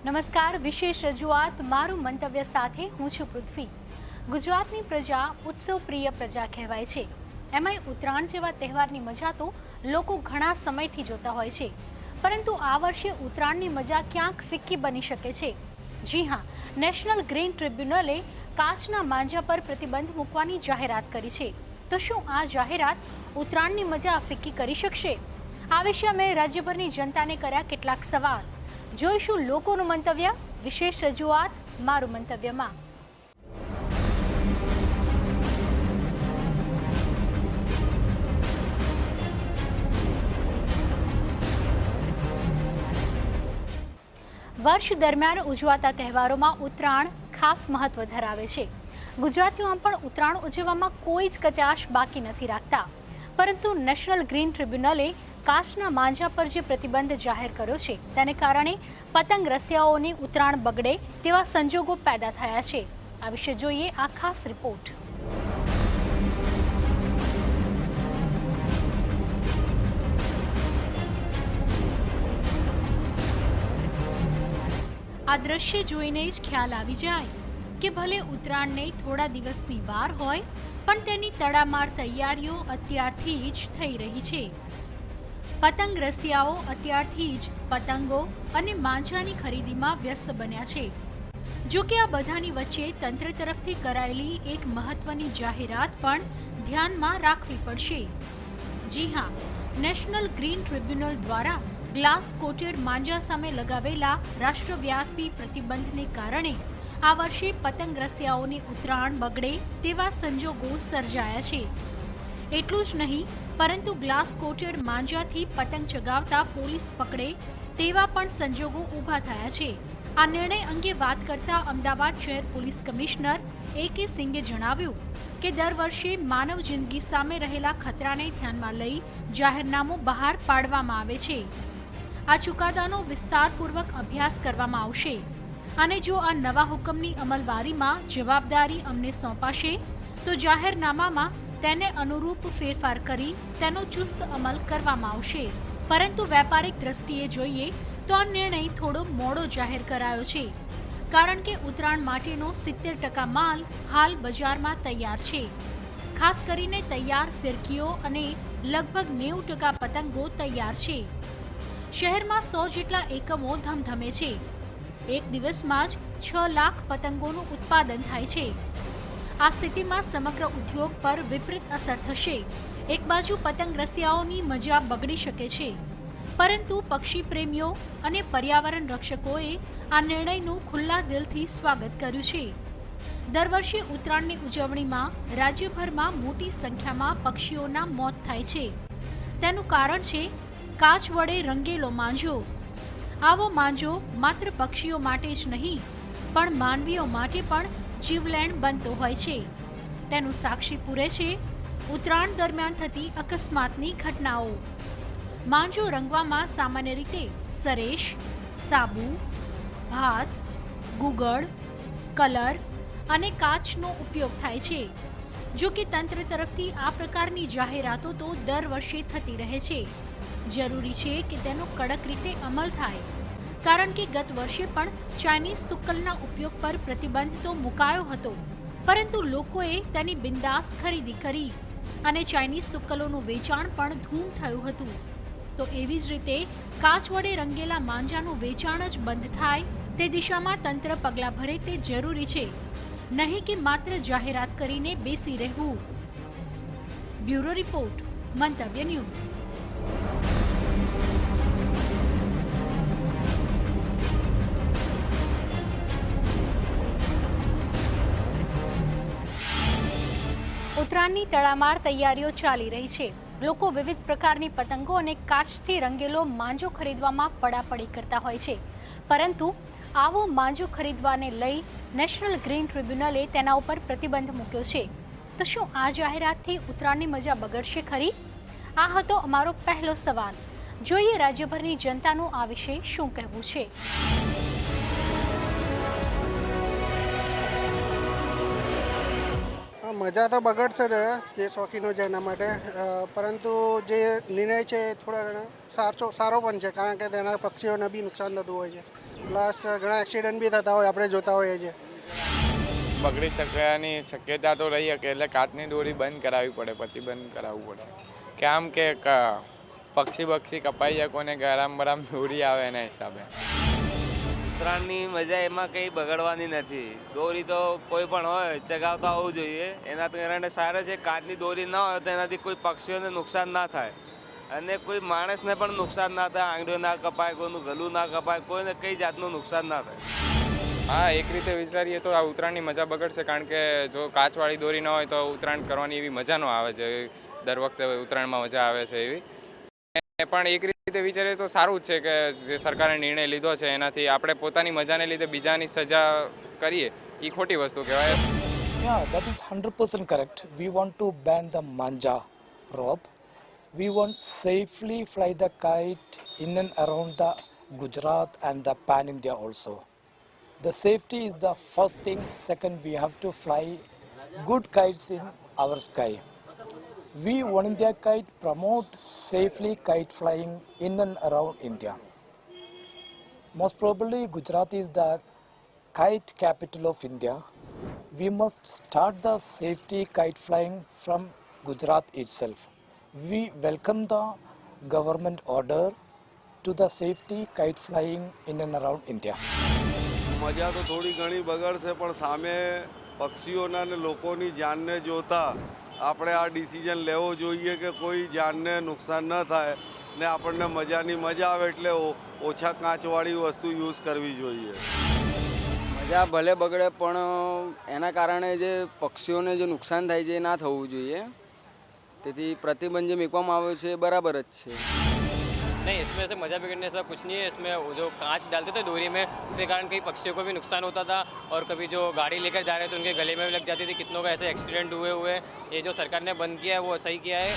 નમસ્કાર. વિશેષ રજૂઆત મારું મંતવ્ય સાથે હું છું પૃથ્વી. ગુજરાતની પ્રજા ઉત્સવ પ્રિય પ્રજા કહેવાય છે. એમાંય ઉત્તરાયણ જેવા તહેવારની મજા તો લોકો ઘણા સમયથી જોતા હોય છે. પરંતુ આ વર્ષે ઉત્તરાયણની મજા ક્યાંક ફિક્કી બની શકે છે. જી હા, નેશનલ ગ્રીન ટ્રિબ્યુનલે કાચના માંજા પર પ્રતિબંધ મૂકવાની જાહેરાત કરી છે. તો શું આ જાહેરાત ઉત્તરાયણની મજા ફિક્કી કરી શકશે? આ વિશે અમે રાજ્યભરની જનતાને કર્યા કેટલાક સવાલ. જોઈશું લોકોનું મંતવ્ય. વિશેષ રજૂઆત મારું મંતવ્યમાં. વર્ષ દરમિયાન ઉજવાતા તહેવારોમાં ઉત્તરાયણ ખાસ મહત્વ ધરાવે છે. ગુજરાતીઓ આમ પણ ઉત્તરાયણ ઉજવવામાં કોઈ જ કચાશ બાકી નથી રાખતા. પરંતુ નેશનલ ગ્રીન ટ્રિબ્યુનલે કાચના માંજા પર જે પ્રતિબંધ જાહેર કર્યો છે તેને કારણે પતંગ રસિયાઓની ઉત્તરાયણ બગડે તેવા સંજોગો પેદા થયા છે. આ વિશે જોઈએ આ ખાસ રિપોર્ટ. આ દ્રશ્ય જોઈને જ ખ્યાલ આવી જાય કે ભલે ઉત્તરાયણને થોડા દિવસની વાર હોય પણ તેની તડામાર તૈયારીઓ અત્યારથી જ થઈ રહી છે. પતંગ રસિયાઓ અત્યારથી જ પતંગો અને માંજાની ખરીદીમાં વ્યસ્ત બન્યા છે. જો કે આ બધાની વચ્ચે તંત્ર તરફથી કરાયેલી એક મહત્વની જાહેરાત પણ ધ્યાનમાં રાખવી પડશે. જી હા, નેશનલ ગ્રીન ટ્રિબ્યુનલ દ્વારા ગ્લાસ કોટેડ માંજા સામે લગાવેલા રાષ્ટ્રવ્યાપી પ્રતિબંધને કારણે આ વર્ષે પતંગ રસિયાઓની ઉત્તરાયણ બગડે તેવા સંજોગો સર્જાયા છે. એટલું જ નહીં, પરંતુ ગ્લાસ કોટેડ માંજાથી પતંગ ચગાવતા પોલીસ પકડે તેવા પણ સંજોગો ઊભા થયા છે. આ નિર્ણય અંગે વાત કરતા અમદાવાદ શહેર પોલીસ કમિશનર A.K. સિંઘે જણાવ્યું કે દર વર્ષે માનવ જિંદગી સામે રહેલા ખતરાને ધ્યાનમાં લઈ જાહેરનામું બહાર પાડવામાં આવે છે. આ ચુકાદાનો વિસ્તારપૂર્વક અભ્યાસ કરવામાં આવશે અને જો આ નવા હુકમની અમલવારીમાં જવાબદારી અમને સોંપાશે તો જાહેરનામામાં તેને અનુરૂપ ફેરફાર કરી તેનો ચુસ્ત અમલ કરવામાં આવશે. પરંતુ વેપારિક દ્રષ્ટિએ જોઈએ તો આ નિર્ણય થોડો મોડો જાહેર કરાયો છે, કારણ કે ઉત્તરાયણ માટેનો 70% માલ હાલ બજારમાં તૈયાર છે. ખાસ કરીને તૈયાર ફિરકીઓ અને લગભગ 90% પતંગો તૈયાર છે. શહેરમાં 100 જેટલા એકમો ધમધમે છે. એક દિવસમાં જ 6 લાખ પતંગોનું ઉત્પાદન થાય છે. આ સ્થિતિમાં સમગ્ર ઉદ્યોગ પર વિપરીત અસર થશે. એક બાજુ પતંગ રસિયાઓની મજા બગડી શકે છે, પરંતુ પક્ષી પ્રેમીઓ અને પર્યાવરણ રક્ષકોએ આ નિર્ણયનું ખુલ્લા દિલથી સ્વાગત કર્યું છે. દર વર્ષે ઉત્તરાયણની ઉજવણીમાં રાજ્યભરમાં મોટી સંખ્યામાં પક્ષીઓના મોત થાય છે. તેનું કારણ છે કાચ વડે રંગેલો માંજો. આવો માંજો માત્ર પક્ષીઓ માટે જ નહીં પણ માનવીઓ માટે પણ જીવલેણ બનતો હોય છે. તેનું સાક્ષી પૂરે છે ઉત્તરાયણ દરમિયાન થતી અકસ્માતની ઘટનાઓ. માંજો રંગવામાં સામાન્ય રીતે સરેશ, સાબુ, ભાત, ગુગળ, કલર અને કાચનો ઉપયોગ થાય છે. જો કે તંત્ર તરફથી આ પ્રકારની જાહેરાતો તો દર વર્ષે થતી રહે છે. જરૂરી છે કે તેનો કડક રીતે અમલ થાય, કારણ કે ગત વર્ષે પણ ચાઇનીઝ તુક્કલના ઉપયોગ પર પ્રતિબંધ તો મુકાયો હતો, પરંતુ લોકોએ તેની બિંદાસ ખરીદી કરી અને ચાઇનીઝ તુક્કલોનું વેચાણ પણ ધૂમ થયું હતું. તો એવી જ રીતે કાચ વડે રંગેલા માંજાનું વેચાણ જ બંધ થાય તે દિશામાં તંત્ર પગલાં ભરે તે જરૂરી છે, નહીં કે માત્ર જાહેરાત કરીને બેસી રહેવું. બ્યુરો રિપોર્ટ, મંતવ્ય ન્યૂઝ. ઉત્તરાયણની તડામાર તૈયારીઓ ચાલી રહી છે. લોકો વિવિધ પ્રકારની પતંગો અને કાચથી રંગેલો માંજો ખરીદવામાં પડાપડી કરતા હોય છે. પરંતુ આવો માંજો ખરીદવાને લઈ નેશનલ ગ્રીન ટ્રિબ્યુનલે તેના ઉપર પ્રતિબંધ મૂક્યો છે. તો શું આ જાહેરાતથી ઉત્તરાયણની મજા બગડશે ખરી? આ હતો અમારો પહેલો સવાલ. જોઈએ રાજ્યભરની જનતાનું આ વિશે શું કહેવું છે. મજા તો બગડશે જ જે શોખીનો છે એના માટે, પરંતુ જે નિર્ણય છે એ થોડા ઘણા સારો પણ છે, કારણ કે તેના પક્ષીઓને બી નુકસાન થતું હોય છે. પ્લસ ઘણા એક્સિડન્ટ બી થતા હોય આપણે જોતા હોઈએ છીએ. બગડી શકવાની શક્યતા તો રહી શકે, એટલે કાચની દોરી બંધ કરાવવી પડે, પ્રતિબંધ કરાવવું પડે. કે આમ કે પક્ષી કપાઈ જાય, કોને ગરમ બરામ દોરી આવે એના હિસાબે. ઉત્તરાયણની મજા એમાં કંઈ બગડવાની નથી. દોરી તો કોઈ પણ હોય ચગાવતા હોવું જોઈએ. એના કારણે સારા છે. કાચની દોરી ના હોય તો એનાથી કોઈ પક્ષીઓને નુકસાન ના થાય અને કોઈ માણસને પણ નુકસાન ના થાય. આંગળીઓ ના કપાય, કોઈનું ગલું ના કપાય, કોઈને કઈ જાતનું નુકસાન ના થાય. હા, એક રીતે વિચારીએ તો આ ઉત્તરાયણની મજા બગડશે, કારણ કે જો કાચવાળી દોરી ન હોય તો ઉત્તરાયણ કરવાની એવી મજા ન આવે છે. દર વખતે ઉત્તરાયણમાં મજા આવે છે એવી. પણ એક રીતે વિચારીએ તો સારું જ છે કે જે સરકારે નિર્ણય લીધો છે એનાથી આપણે પોતાની મજાને લીધે બીજાની સજા કરીએ એ ખોટી વસ્તુ કહેવાય. Yeah, that is 100% correct. We want to ban the manja rope. We want safely fly the kite in and around the Gujarat and the Pan India also. The safety is the first thing. Second, we have to fly good kites in our sky. We One India Kite promote safely kite flying in and around India. Most probably Gujarat is the kite capital of India. We must start the safety kite flying from Gujarat itself. We welcome the government order to the safety kite flying in and around India. મજા તો થોડી ઘણી બગડશે, પણ સામે પક્ષીઓના ને લોકોની જાનને જોતા આપણે આ ડિસિઝન લેવો જોઈએ કે કોઈ જાનને નુકસાન ન થાય ને આપણને મજાની મજા આવે, એટલે ઓછા કાચવાળી વસ્તુ યુઝ કરવી જોઈએ. મજા ભલે બગડે પણ એના કારણે જે પક્ષીઓને જે નુકસાન થાય છે એ ના થવું જોઈએ. તેથી પ્રતિબંધ જે મૂકવામાં આવ્યો છે એ બરાબર જ છે. नहीं, इसमें से मज़ा बिगड़ने से कुछ नहीं है. इसमें वो जो कांच डालते थे डोरी में, उसके कारण कई पक्षियों को भी नुकसान होता था और कभी जो गाड़ी लेकर जा रहे थे उनके गले में भी लग जाती थी. कितनों का ऐसे एक्सीडेंट हुए. ये जो सरकार ने बंद किया है वो सही किया है.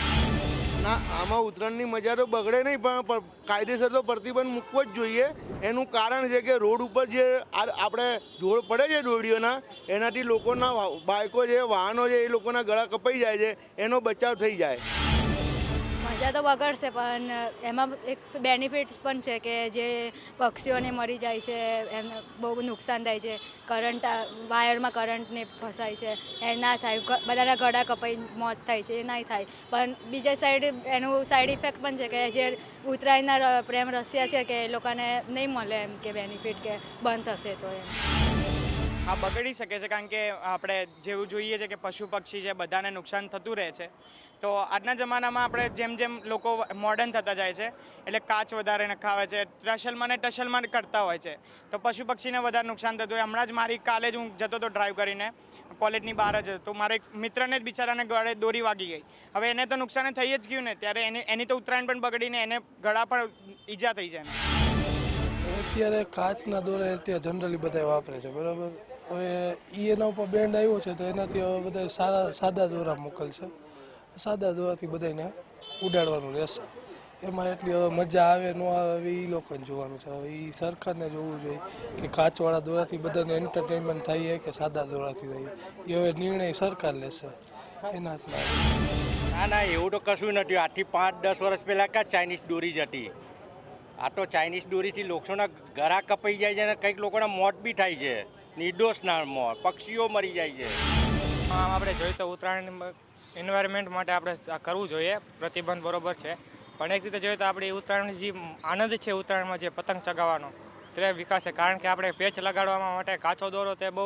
ના, આમાં ઉત્તરાયણની મજા તો બગડે નહીં, પણ કાયદેસર તો પ્રતિબંધ મૂકવો જ જોઈએ. એનું કારણ છે કે રોડ ઉપર જે આપણે જોડ પડે છે દોરીઓના, એનાથી લોકોના બાઇકો છે, વાહનો છે, એ લોકોના ગળા કપાઈ જાય છે, એનો બચાવ થઈ જાય. મજા તો બગડશે, પણ એમાં એક બેનિફિટ્સ પણ છે કે જે પક્ષીઓને મરી જાય છે, એમને બહુ નુકસાન થાય છે. કરંટ વાયરમાં કરંટને ફસાય છે, એ ના થાય. બધાના ગળા કપાઈ મોત થાય છે, એ ના થાય. પણ બીજા સાઈડ એનું સાઈડ ઇફેક્ટ પણ છે કે જે ઉત્તરાયણના પ્રેમ રસ્યા છે કે એ લોકોને નહીં મળે એમ કે બેનિફિટ કે બંધ થશે તો એમ. આ બગડી શકે છે, કારણ કે આપણે જેવું જોઈએ છે કે પશુ પક્ષી છે બધાને નુકસાન થતું રહે છે. તો આજના જમાનામાં આપણે જેમ જેમ લોકો મોડર્ન થતા જાય છે એટલે કાચ વધારે નખાવે છે, ટશલમાં કરતા હોય છે, તો પશુ પક્ષીને વધારે નુકસાન થતું હોય. હમણાં જ કાલે જ હું જતો હતો ડ્રાઈવ કરીને કોલેજની બહાર જ, તો મારા એક મિત્રને જ બિચારાને ગળે દોરી વાગી ગઈ. હવે એને તો નુકસાન થઈ જ ગયું ને, ત્યારે એની તો ઉત્તરાયણ પણ બગડીને એને ગળા પર ઈજા થઈ જાય. અત્યારે કાચના દોરા અત્યારે જનરલી બધા વાપરે છે, બરાબર. હવે એના ઉપર બેન્ડ આવ્યો છે તો એનાથી હવે બધા સાદા દોરા મોકલશે. સાદા દોરાથી બધાને ઉડાડવાનું રહેશે. એમાં એટલી હવે મજા આવે ન આવે એ લોકોને જોવાનું છે. હવે એ સરકારને જોવું જોઈએ કે કાચવાળા દોરાથી બધાને એન્ટરટેનમેન્ટ થાય કે સાદા દોરાથી થાય, એ હવે નિર્ણય સરકાર લેશે એના હાથમાં. ના, એવું તો કશું નથી. આજથી 5-10 વર્ષ પહેલાં ક્યાં ચાઇનીઝ દોરી જ હતી. આ તો ચાઇનીઝ દોરીથી લોકોના ગળા કપાઈ જાય છે અને કંઈક લોકોના મોત બી થાય છે. નિર્દોષના મોત, પક્ષીઓ મરી જાય છે. આપણે જોઈએ તો ઉત્તરાયણ એન્વાયરમેન્ટ માટે આપણે કરવું જોઈએ. પ્રતિબંધ બરોબર છે, પણ એક રીતે જોઈએ તો આપણી ઉત્તરાયણની જે આનંદ છે ઉત્તરાયણમાં જે પતંગ ચગાવવાનો તે વિકાસ છે. કારણ કે આપણે પેચ લગાડવા માટે કાચો દોરો બહુ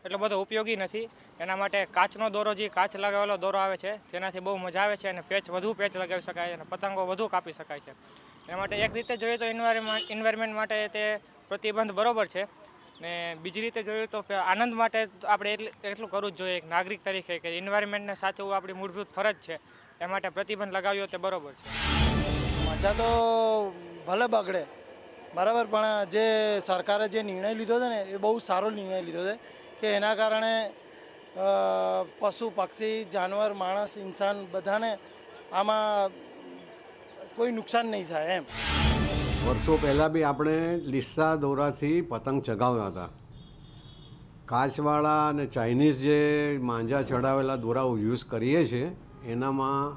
એટલો બધો ઉપયોગી નથી. એના માટે કાચનો દોરો, જે કાચ લગાવેલો દોરો આવે છે તેનાથી બહુ મજા આવે છે અને વધુ પેચ લગાવી શકાય અને પતંગો વધુ કાપી શકાય છે. એના માટે એક રીતે જોઈએ તો એન્વાયરમેન્ટ માટે તે પ્રતિબંધ બરોબર છે. ને બીજી રીતે જોઈએ તો આનંદ માટે આપણે એટલું કરવું જ જોઈએ એક નાગરિક તરીકે કે એન્વાયરમેન્ટને સાચવવું આપણી મૂળભૂત ફરજ છે. એ માટે પ્રતિબંધ લગાવ્યો તે બરોબર છે. મજા તો ભલે બગડે, બરાબર, પણ જે સરકારે જે નિર્ણય લીધો છે ને એ બહુ સારો નિર્ણય લીધો છે કે એના કારણે પશુ પક્ષી જાનવર માણસ ઇન્સાન બધાને આમાં કોઈ નુકસાન નહીં થાય એમ. વર્ષો પહેલાં બી આપણે લીસા દોરાથી પતંગ ચગાવતા હતા. કાચવાળા અને ચાઇનીઝ જે માંજા ચડાવેલા દોરાઓ યુઝ કરીએ છીએ એનામાં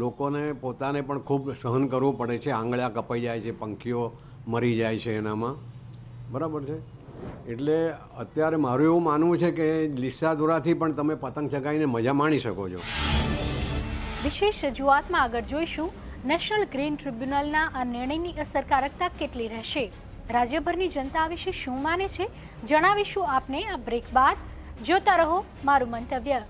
લોકોને પોતાને પણ ખૂબ સહન કરવું પડે છે. આંગળા કપાઈ જાય છે, પંખીઓ મરી જાય છે એનામાં, બરાબર છે. એટલે અત્યારે મારું એવું માનવું છે કે લીસા દોરાથી પણ તમે પતંગ ચગાવીને મજા માણી શકો છો. વિશેષ રજૂઆતમાં આગળ જોઈશું નેશનલ ગ્રીન ટ્રિબ્યુનલના આ નિર્ણયની અસરકારકતા કેટલી રહેશે, રાજ્યભરની જનતા આ વિશે શું માને છે, જણાવીશું આપને આ બ્રેક બાદ. જોતા રહો મારું મંતવ્ય.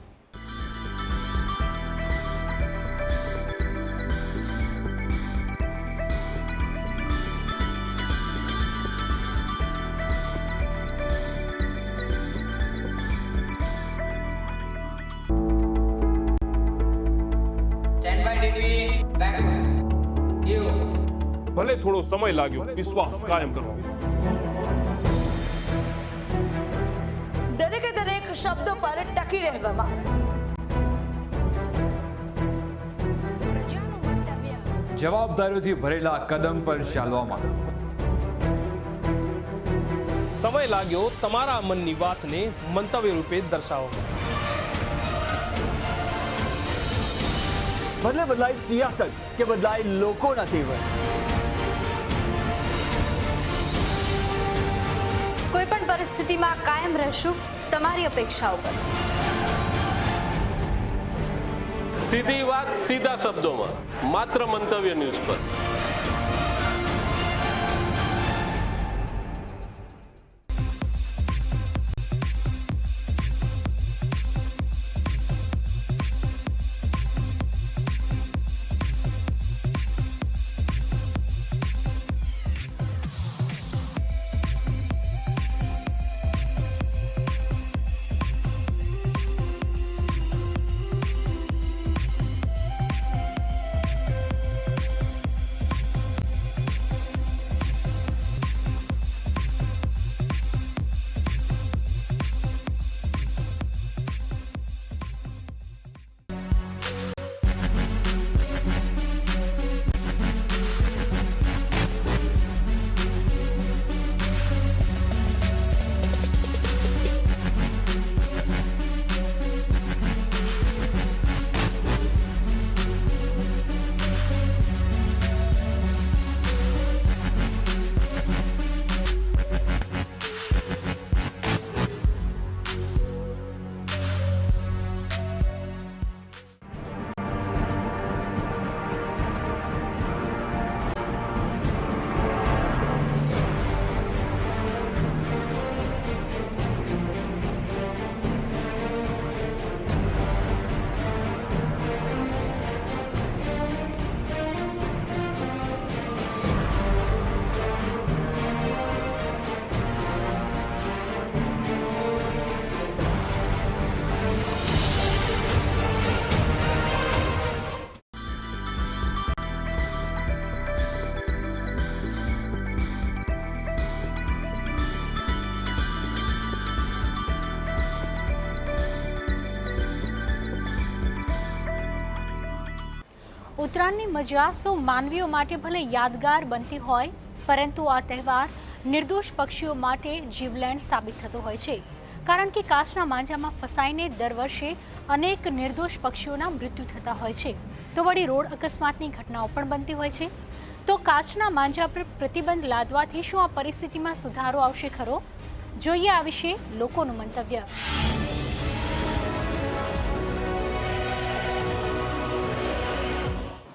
ભલે થોડો સમય લાગ્યો વિશ્વાસ કાયમ કરવા. દરેકે દરેક શબ્દો પર ટકી રહેવામાં. જવાબદારીઓથી ભરેલા કદમ પર ચાલવામાં. સમય લાગ્યો તમારા મનની વાતને મંતવ્ય રૂપે દર્શાવવામાં. ભલે બદલાય સિયાસત કે બદલાય લોકોના તેવર, કોઈ પણ પરિસ્થિતિમાં કાયમ રહેશું તમારી અપેક્ષાઓ પર. સીધી વાત સીધા શબ્દોમાં, માત્ર મંતવ્ય ન્યૂઝ પર. ઉત્તરાયણની મજા સૌ માનવીઓ માટે ભલે યાદગાર બનતી હોય, પરંતુ આ તહેવાર નિર્દોષ પક્ષીઓ માટે જીવલેણ સાબિત થતો હોય છે. કારણ કે કાચના માંજામાં ફસાઈને દર વર્ષે અનેક નિર્દોષ પક્ષીઓના મૃત્યુ થતા હોય છે, તો વળી રોડ અકસ્માતની ઘટનાઓ પણ બનતી હોય છે. તો કાચના માંજા પર પ્રતિબંધ લાદવાથી શું આ પરિસ્થિતિમાં સુધારો આવશે ખરો? જોઈએ આ વિશે લોકોનું મંતવ્ય.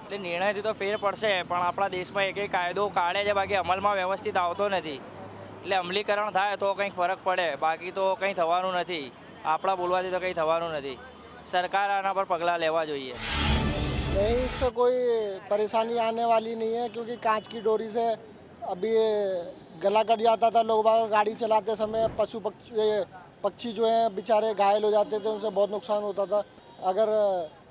એટલે નિર્ણયથી તો ફેર પડશે, પણ આપણા દેશમાં એક કાયદો કાઢે છે, બાકી અમલમાં વ્યવસ્થિત આવતો નથી. એટલે અમલીકરણ થાય તો કંઈક ફરક પડે, બાકી તો કંઈ થવાનું નથી. આપણા બોલવાથી તો કંઈ થવાનું નથી. સરકાર આના પર પગલાં લેવા જોઈએ. नहीं, इससे कोई परेशानी आने वाली नहीं है, क्योंकि कांच की डोरी से अभी गला कट जाता था, लोग गाड़ी चलाते समय पक्षी जो हैं बेचारे घायल हो जाते थे, उनसे बहुत नुकसान होता था. अगर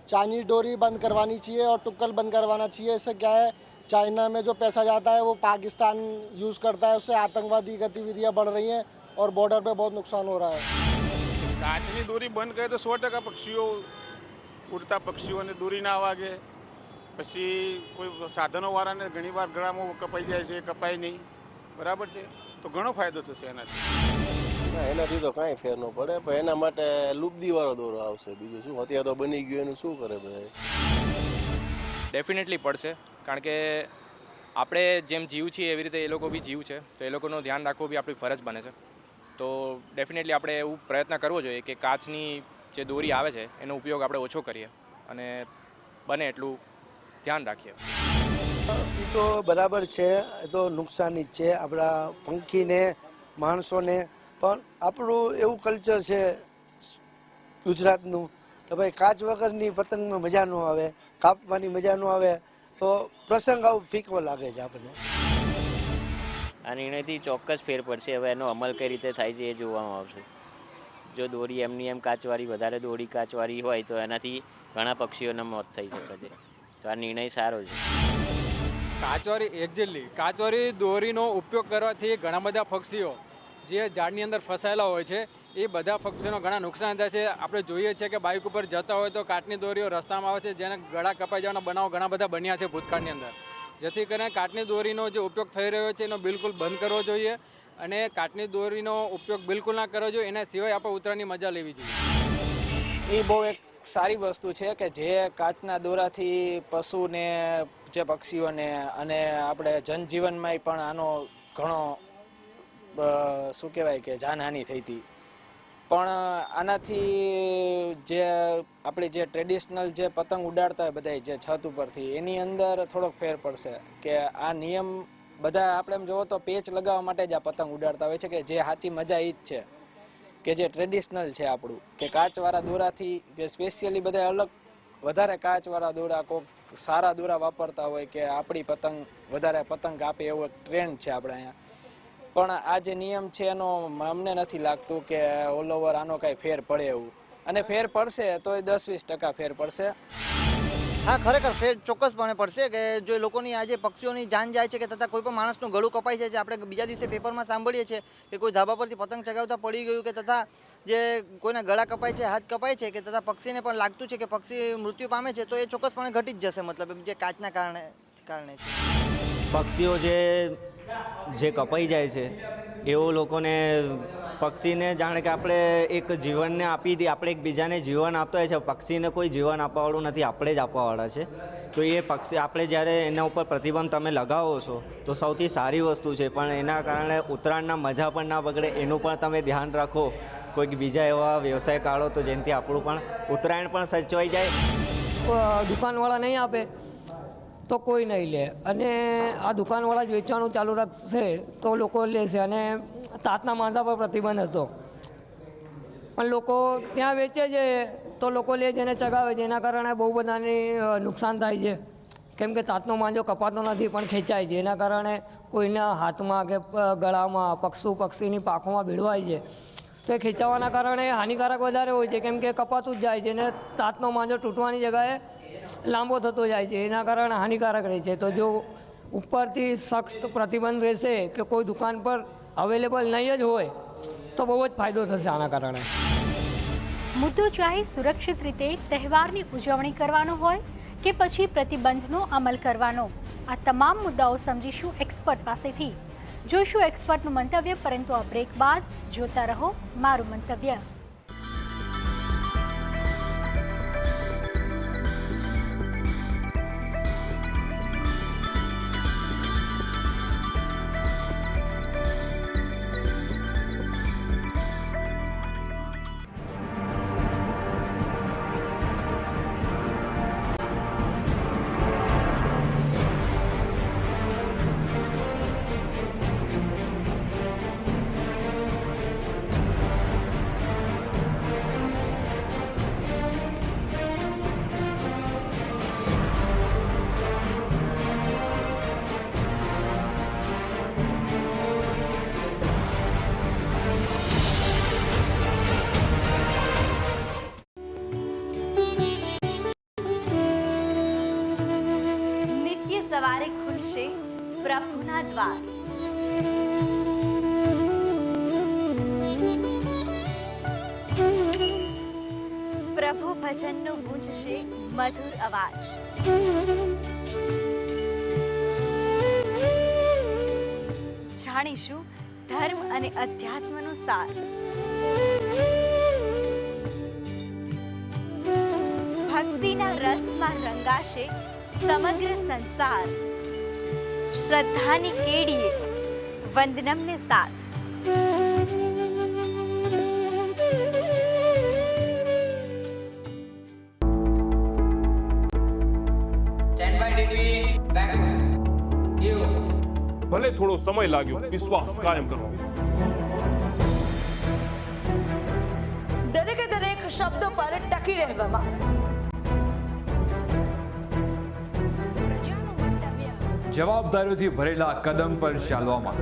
चाइनीज डोरी बंद करवानी चाहिए और टुक्कल बंद करवाना चाहिए. इससे क्या है, चाइना में जो पैसा जाता है वो पाकिस्तान यूज़ करता है, उससे आतंकवादी गतिविधियाँ बढ़ रही हैं और बॉर्डर पे बहुत नुकसान हो रहा है. કાચની દોરી બંધ કરે તો 100% પક્ષીઓ ઉડતા પક્ષીઓને દોરી ના વાગે. પછી કોઈ સાધનોવાળાને ઘણીવાર ગળામાં કપાઈ જાય છે, કપાય નહીં, બરાબર છે, તો ઘણો ફાયદો થશે એનાથી. એનાથી તો કાંઈ ફેર ન પડે, પણ એના માટે લુબ્દીવાળો દોરો આવશે. બીજું શું, અત્યારે તો બની ગયું એનું શું કરે બધા? ડેફિનેટલી પડશે, કારણ કે આપણે જેમ જીવ છીએ એવી રીતે એ લોકો બી જીવ છે, તો એ લોકોનું ધ્યાન રાખવું બી આપણી ફરજ બને છે. તો ડેફિનેટલી આપણે એવું પ્રયત્ન કરવો જોઈએ કે કાચની જે દોરી આવે છે એનો ઉપયોગ આપણે ઓછો કરીએ અને બને એટલું ધ્યાન રાખીએ. એ તો બરાબર છે, એ તો નુકસાની જ છે આપણા પંખીને, માણસોને. પણ આપણું એવું કલ્ચર છે ગુજરાતનું કે ભાઈ કાચ વગરની પતંગમાં મજા ન આવે, કાપવાની મજા ન આવે, તો પ્રસંગ આવું ફીકો લાગે છે આપણને. આ નિર્ણયથી ચોક્કસ ફેર પડશે. હવે એનો અમલ કઈ રીતે થાય છે એ જોવામાં આવશે. જો દોરી એમની એમ કાચવાળી, વધારે દોરી કાચવાળી હોય તો એનાથી ઘણા પક્ષીઓના મોત થઈ શકે છે. તો આ નિર્ણય સારો છે. કાચવાળી દોરીનો ઉપયોગ કરવાથી ઘણા બધા પક્ષીઓ જે ઝાડની અંદર ફસાયેલા હોય છે એ બધા પક્ષીઓને ઘણા નુકસાન થાય છે. આપણે જોઈએ છીએ કે બાઇક ઉપર જતા હોય તો કાચની દોરીઓ રસ્તામાં આવે છે, જેને ગળા કપાઈ જવાના બનાવો ઘણા બધા બન્યા છે ભૂતકાળની અંદર. જેથી કરીને કાચની દોરીનો જે ઉપયોગ થઈ રહ્યો છે એનો બિલકુલ બંધ કરવો જોઈએ અને કાચની દોરીનો ઉપયોગ બિલકુલ ના કરવો જોઈએ. એના સિવાય આપણે ઉત્તરાયણની મજા લેવી જોઈએ. એ બહુ એક સારી વસ્તુ છે કે જે કાચના દોરાથી પશુને, જે પક્ષીઓને અને આપણે જનજીવનમાં પણ આનો ઘણો શું કહેવાય કે જાનહાનિ થઈ હતી. પણ આનાથી જે આપણી જે ટ્રેડિશનલ જે પતંગ ઉડાડતા હોય બધા જે છત ઉપરથી, એની અંદર થોડોક ફેર પડશે કે આ નિયમ બધા આપણે એમ જોવો તો પેચ લગાવવા માટે જ આ પતંગ ઉડાડતા હોય છે, કે જે સાચી મજા એ જ છે કે જે ટ્રેડિશનલ છે આપણું, કે કાચવાળા દોરાથી કે સ્પેશિયલી બધા અલગ વધારે કાચવાળા દોરા, કોઈક સારા દોરા વાપરતા હોય કે આપણી પતંગ વધારે પતંગ આપે એવો ટ્રેન્ડ છે આપણે અહીંયા. પણ આ જે નિયમ છે એનો અમને નથી લાગતું કે ઓલ ઓવર આનો કાંઈ ફેર પડે એવું, અને ફેર પડશે તો એ 10-20% ફેર પડશે. હા, ખરેખર ફેર ચોક્કસપણે પડશે કે જો લોકોની આજે પક્ષીઓની જાન જાય છે કે તથા કોઈ પણ માણસનું ગળું કપાઈ જાય છે. આપણે બીજા દિવસે પેપરમાં સાંભળીએ છીએ કે કોઈ ધાબા પરથી પતંગ ચગાવતા પડી ગયું કે તથા જે કોઈના ગળા કપાય છે, હાથ કપાય છે કે તથા પક્ષીને પણ લાગતું છે કે પક્ષી મૃત્યુ પામે છે, તો એ ચોક્કસપણે ઘટી જ જશે. મતલબ જે કાચના કારણે પક્ષીઓ જે કપાઈ જાય છે એવો લોકોને, પક્ષીને જાણે કે આપણે એક જીવનને આપી દઈએ, આપણે એકબીજાને જીવન આપતા હોય છે. પક્ષીને કોઈ જીવન આપવાવાળું નથી, આપણે જ આપવાવાળા છે. તો એ પક્ષી આપણે જ્યારે એના ઉપર પ્રતિબંધ તમે લગાવો છો તો સૌથી સારી વસ્તુ છે, પણ એના કારણે ઉત્તરાયણના મજા પણ ના બગડે એનું પણ તમે ધ્યાન રાખો. કોઈક બીજા એવા વ્યવસાય કાઢો તો જેનાથી આપણું પણ ઉત્તરાયણ પણ સચવાઈ જાય. દુકાનવાળા નહીં આપે તો કોઈ નહીં લે, અને આ દુકાનવાળા જ વેચવાનું ચાલુ રાખશે તો લોકો લેશે. અને તાતના માંદા પર પ્રતિબંધ હતો, પણ લોકો ત્યાં વેચે છે તો લોકો લે છે અને ચગાવે છે. એના કારણે બહુ બધાને નુકસાન થાય છે, કેમ કે તાતનો માંજો કપાતો નથી પણ ખેંચાય છે. એના કારણે કોઈના હાથમાં કે ગળામાં, પક્ષીની પાંખોમાં ભીડવાય છે, તો એ ખેંચાવાના કારણે હાનિકારક વધારે હોય છે, કેમ કે કપાતું જ જાય છે અને તાતનો માંજો તૂટવાની જગ્યાએ લાંબો થતો જાય છે. એના કારણે હાનિકારક રહે છે. તો જો ઉપરથી સખ્ત પ્રતિબંધ રહેશે કે કોઈ દુકાન પર અવેલેબલ નહીં જ હોય તો બહુ જ ફાયદો થશે આના કારણે. મુદ્દો ચાહે સુરક્ષિત રીતે તહેવારની ઉજવણી કરવાનો હોય કે પછી પ્રતિબંધનો અમલ કરવાનો, આ તમામ મુદ્દાઓ સમજીશું એક્સપર્ટ પાસેથી. જોઈશું એક્સપર્ટનું મંતવ્ય, પરંતુ આ બ્રેક બાદ જોતા રહો મારું મંતવ્ય. સવારે ખુલશે પ્રભુના દ્વાર. પ્રભુ ભજનનો ગુંજશે મધુર અવાજ. જાણીશું ધર્મ અને અધ્યાત્મનો સાર. ભક્તિના રસમાં રંગાશે સમગ્ર સંસાર. શ્રદ્ધાની કેડીએ વંદનમને સાથ. ભલે થોડો સમય લાગ્યો, વિશ્વાસ કાયમ કરો. દરેકે દરેક શબ્દો પર ટકી રહેવામાં. જવાબદારીઓથી ભરેલા કદમ પર ચાલવામાં.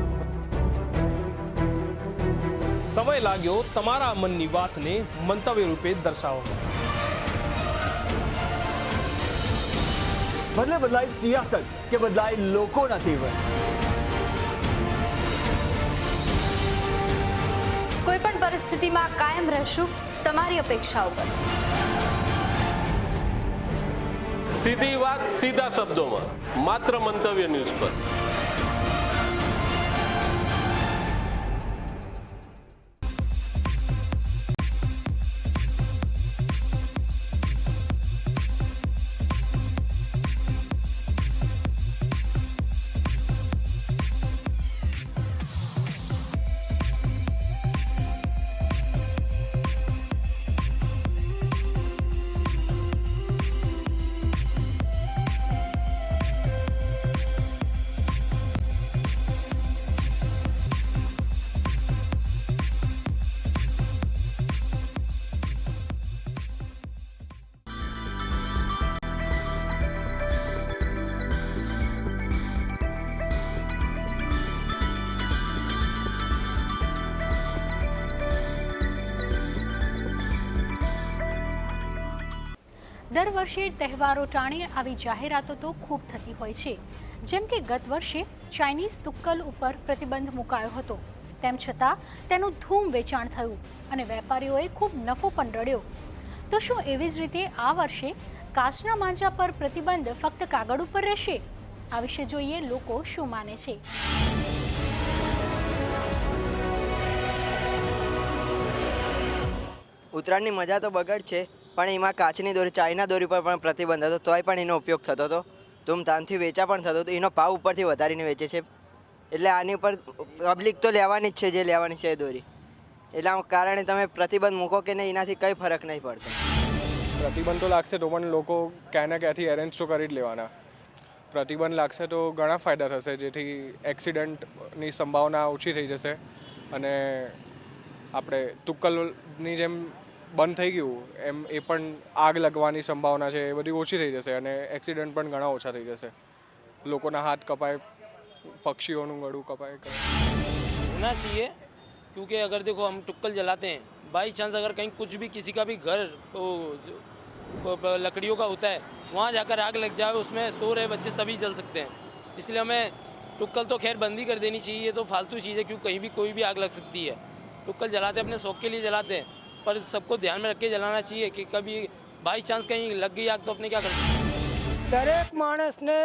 સમય લાગ્યો તમારા મનની વાતને મંતવ્ય રૂપે દર્શાવવામાં. ભલે બદલાય સિયાસત કે બદલાય લોકોના જીવન. કોઈ પણ પરિસ્થિતિમાં કાયમ રહેશું તમારી અપેક્ષાઓ પર. સીધી વાત સીધા શબ્દોમાં, માત્ર મંતવ્ય ન્યૂઝ પર. દર વર્ષે તહેવારો ટાણે આવી જાહેરાતો તો ખૂબ થતી હોય છે. જેમ કે ગત વર્ષે ચાઇનીઝ તુક્કલ ઉપર પ્રતિબંધ મુકાયો હતો, તેમ છતાં તેનું ધૂમ વેચાણ થયું અને વેપારીઓએ ખૂબ નફો પણ રળ્યો. તો શું એવી જ રીતે આ વર્ષે કાચના માંજા પર પ્રતિબંધ ફક્ત કાગળ ઉપર રહેશે? આ વિશે જોઈએ લોકો શું માને છે. ઉત્તરાયણની મજા તો બગડ છે, પણ એમાં કાચની દોરી, ચાઇના દોરી પર પણ પ્રતિબંધ હતો, તોય પણ એનો ઉપયોગ થતો હતો. ધૂમધામથી વેચા પણ થતો હતો. એનો ભાવ ઉપરથી વધારીને વેચે છે. એટલે આની ઉપર પબ્લિક તો લેવાની જ છે, જે લેવાની છે એ દોરી. એટલા કારણે તમે પ્રતિબંધ મૂકો કે નહીં, એનાથી કંઈ ફરક નહીં પડતો. પ્રતિબંધ તો લાગશે તો પણ લોકો ક્યાંના ક્યાંથી એરેન્જ તો કરી જ લેવાના. પ્રતિબંધ લાગશે તો ઘણા ફાયદા થશે, જેથી એક્સિડન્ટની સંભાવના ઓછી થઈ જશે અને આપણે તુક્કલની જેમ બંધ થઈ ગયું એમ એ પણ આગ લગવાની સંભાવના છે, એ બધી ઓછી થઈ જશે અને એક્સિડન્ટ પણ ઘણા ઓછા થઈ જશે. લોકોના હાથ કપાય, पक्षियों गड़ू कपाए होना चाहिए, क्योंकि अगर देखो हम टुक्कल जलाते हैं, बाई चांस अगर कहीं कुछ भी किसी का भी घर लकड़ियों का होता है, वहाँ जाकर आग लग जाए, उसमें सो रहे बच्चे सभी जल सकते हैं. इसलिए हमें टुक्कल तो खैर बंद ही कर देनी चाहिए. ये तो फालतू चीज़ है, क्योंकि कहीं भी कोई भी आग लग सकती है. टुक्कल जलाते अपने शौक के लिए जलाते हैं, पर सबको ध्यान में रख के जलाना चाहिए कि कभी बाई चांस कहीं लग गई आग तो अपने क्या कर सकते. દરેક માણસને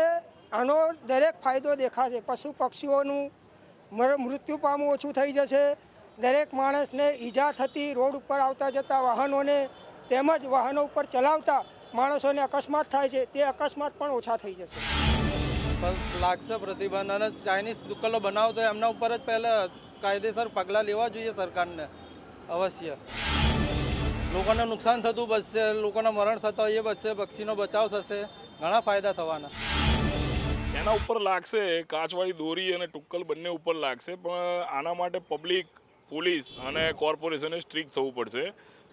આનો દરેક ફાયદો દેખાશે. પશુ પક્ષીઓનું મૃત્યુ પામવું ઓછું થઈ જશે. દરેક માણસને ઈજા થતી રોડ ઉપર આવતા જતા વાહનોને તેમજ વાહનો ઉપર ચલાવતા માણસોને અકસ્માત થાય છે, તે અકસ્માત પણ ઓછા થઈ જશે. લાગશે પ્રતિબંધ અને ચાઇનીઝ દુકાનો બનાવતો એમના ઉપર જ પહેલાં કાયદેસર પગલાં લેવા જોઈએ સરકારને. અવશ્ય લોકોને નુકસાન થતું બચશે, લોકોના મરણ થતા હોય એ બચશે, પક્ષીનો બચાવ થશે, ઘણા ફાયદા થવાના. એના ઉપર લાગશે, કાચવાળી દોરી અને ટુક્કલ બંને ઉપર લાગશે, પણ આના માટે પબ્લિક, પોલીસ અને કોર્પોરેશને સ્ટ્રિક્ટ થવું પડશે.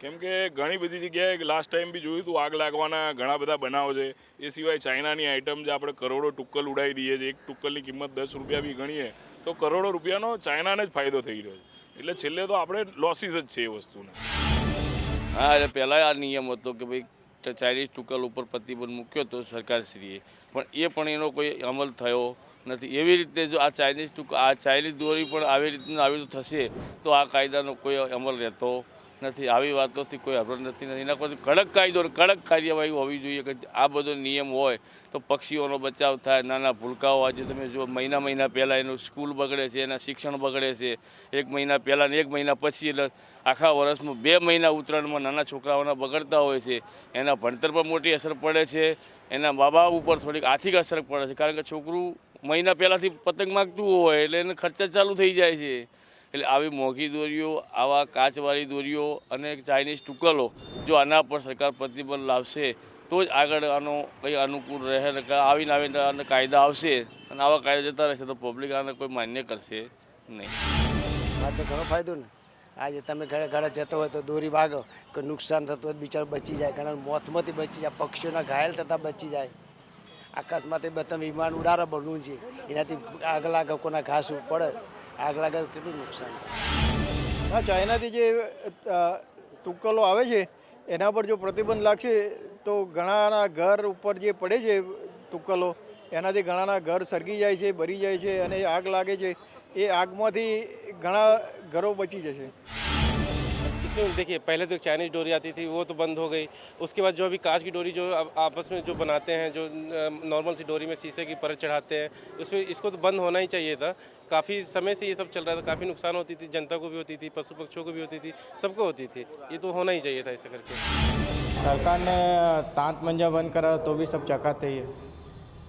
કેમ કે ઘણી બધી જગ્યાએ લાસ્ટ ટાઈમ બી જોયું હતું આગ લાગવાના ઘણા બધા બનાવો છે. એ સિવાય ચાઇનાની આઇટમ જે આપણે કરોડો ટુક્કલ ઉડાવી દઈએ છીએ, એક ટુક્કલની કિંમત 10 રૂપિયા બી ગણીએ તો કરોડો રૂપિયાનો ચાઇનાને જ ફાયદો થઈ રહ્યો છે. એટલે છેલ્લે તો આપણે લોસીસ જ છે એ વસ્તુને. હા, એટલે પહેલાં આ નિયમ હતો કે ભાઈ ચાઇનીઝ ટુક્કલ ઉપર પ્રતિબંધ મૂક્યો હતો સરકારશ્રીએ, પણ એનો કોઈ અમલ થયો નથી. એવી રીતે જો આ ચાઇનીઝ દોરી પણ આવી રીતનું આવી થશે તો આ કાયદાનો કોઈ અમલ રહેતો નથી. આવી વાતોથી કોઈ અભર નથી. એના પરથી કડક કાયદો, કડક કાર્યવાહી હોવી જોઈએ કે આ બધો નિયમ હોય તો પક્ષીઓનો બચાવ થાય. નાના ભૂલકાઓ આજે તમે જો મહિના પહેલાં એનું સ્કૂલ બગડે છે, એના શિક્ષણ બગડે છે. 1 મહિના પહેલાં ને 1 મહિના પછી, એટલે આખા વર્ષમાં 2 મહિના ઉત્તરાયણમાં નાના છોકરાઓના બગડતા હોય છે. એના ભણતર પર મોટી અસર પડે છે, એના મા બાપ ઉપર થોડીક આર્થિક અસર પડે છે. કારણ કે છોકરું મહિના પહેલાંથી પતંગ માગતું હોય એટલે એને ખર્ચા ચાલુ થઈ જાય છે. એટલે આવી મોંઘી દોરીઓ, આવા કાચવાળી દોરીઓ અને ચાઇનીઝ ટુકલો જો આના પર સરકાર પ્રતિબંધ લાવશે તો જ આગળ આનો કંઈ અનુકૂળ રહે. આવીને કાયદા આવશે અને આવા કાયદા જતા રહેશે તો પબ્લિક આને કોઈ માન્ય કરશે નહીં. માટે ઘણો ફાયદો ને. આજે તમે ઘરે જતો હોય તો દોરી વાગો, કોઈ નુકસાન થતું હોય બિચારો બચી જાય, ઘણા મોતમાંથી બચી જાય, પક્ષીઓના ઘાયલ થતાં બચી જાય. આકાશમાંથી બધા વિમાન ઉડાડે બલૂન છે, એનાથી આગ લાગે, કોના ઘાસ પડે આગ લાગે તો કેટલું નુકસાન. હા, ચાઇનાથી જે તુક્કલો આવે છે એના પર જો પ્રતિબંધ લાગશે તો ઘણાના ઘર ઉપર જે પડે છે તુક્કલો, એનાથી ઘણાના ઘર સળગી જાય છે, બળી જાય છે અને આગ લાગે છે. એ આગમાંથી ઘણા ઘરો बची जैसे. इसमें देखिए पहले तो चाइनीज़ डोरी आती थी, वो तो बंद हो गई. उसके बाद जो अभी कांच की डोरी जो आपस में जो बनाते हैं, जो नॉर्मल सी डोरी में शीशे की परत चढ़ाते हैं, उसमें इसको तो बंद होना ही चाहिए था. काफ़ी समय से ये सब चल रहा था, काफ़ी नुकसान होती थी, जनता को भी होती थी, पशु पक्षियों को भी होती थी, सबको होती थी. ये तो होना ही चाहिए था ऐसा करके. सरकार ने तांत मंजा बंद करा तो भी सब चकाते ही है.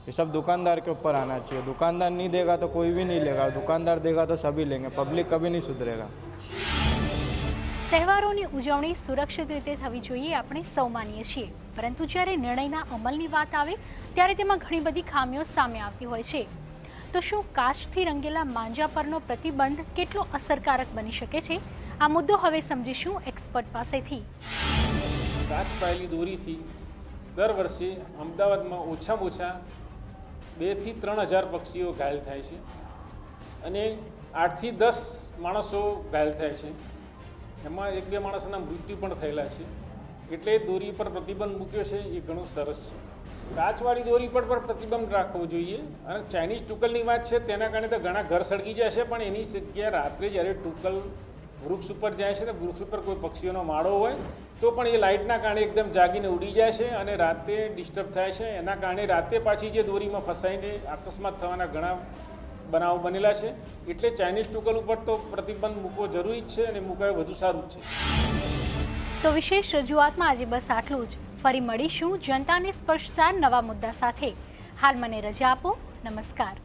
ये सब दुकानदार के ऊपर आना चाहिए. दुकानदार नहीं देगा तो कोई भी नहीं लेगा, दुकानदार देगा तो सभी लेंगे, पब्लिक कभी नहीं सुधरेगा. તહેવારોની ઉજવણી સુરક્ષિત રીતે થવી જોઈએ આપણે સૌ માનીએ છીએ, પરંતુ જ્યારે નિર્ણયના અમલની વાત આવે ત્યારે તેમાં ઘણી બધી ખામીઓ સામે આવતી હોય છે. તો શું કાચથી રંગેલા માંજા પરનો પ્રતિબંધ કેટલો અસરકારક બની શકે છે? આ મુદ્દો હવે સમજીશું એક્સપર્ટ પાસેથી. કાચ પાયેલી દોરીથી દર વર્ષે અમદાવાદમાં ઓછામાં ઓછા 2 થી 3 હજાર પક્ષીઓ ઘાયલ થાય છે અને 8 થી 10 માણસો ઘાયલ થાય છે. એમાં 1-2 માણસોના મૃત્યુ પણ થયેલા છે. એટલે દોરી પર પ્રતિબંધ મૂક્યો છે એ ઘણું સરસ છે. કાચવાળી દોરી પર પ્રતિબંધ રાખવો જોઈએ. અને ચાઇનીઝ ટુકલની વાત છે તેના કારણે તો ઘણા ઘર સળગી જાય છે, પણ એની જગ્યાએ રાત્રે જ્યારે ટુકલ વૃક્ષ ઉપર જાય છે તો વૃક્ષ ઉપર કોઈ પક્ષીઓનો માળો હોય તો પણ એ લાઇટના કારણે એકદમ જાગીને ઉડી જાય છે અને રાતે ડિસ્ટર્બ થાય છે. એના કારણે રાતે પાછી જે દોરીમાં ફસાઈને અકસ્માત થવાના ઘણા બનાવો બનેલા છે. એટલે ચાઇનીઝ ટુકલ ઉપર તો પ્રતિબંધ મૂકવો જરૂરી જ છે અને મૂકાય વધુ સારું છે. તો વિશેષ રજૂઆતમાં આજે બસ આટલું જ. ફરી મળીશું જનતાને સ્પર્શતા નવા મુદ્દા સાથે. હાલ મને રજા આપો. નમસ્કાર.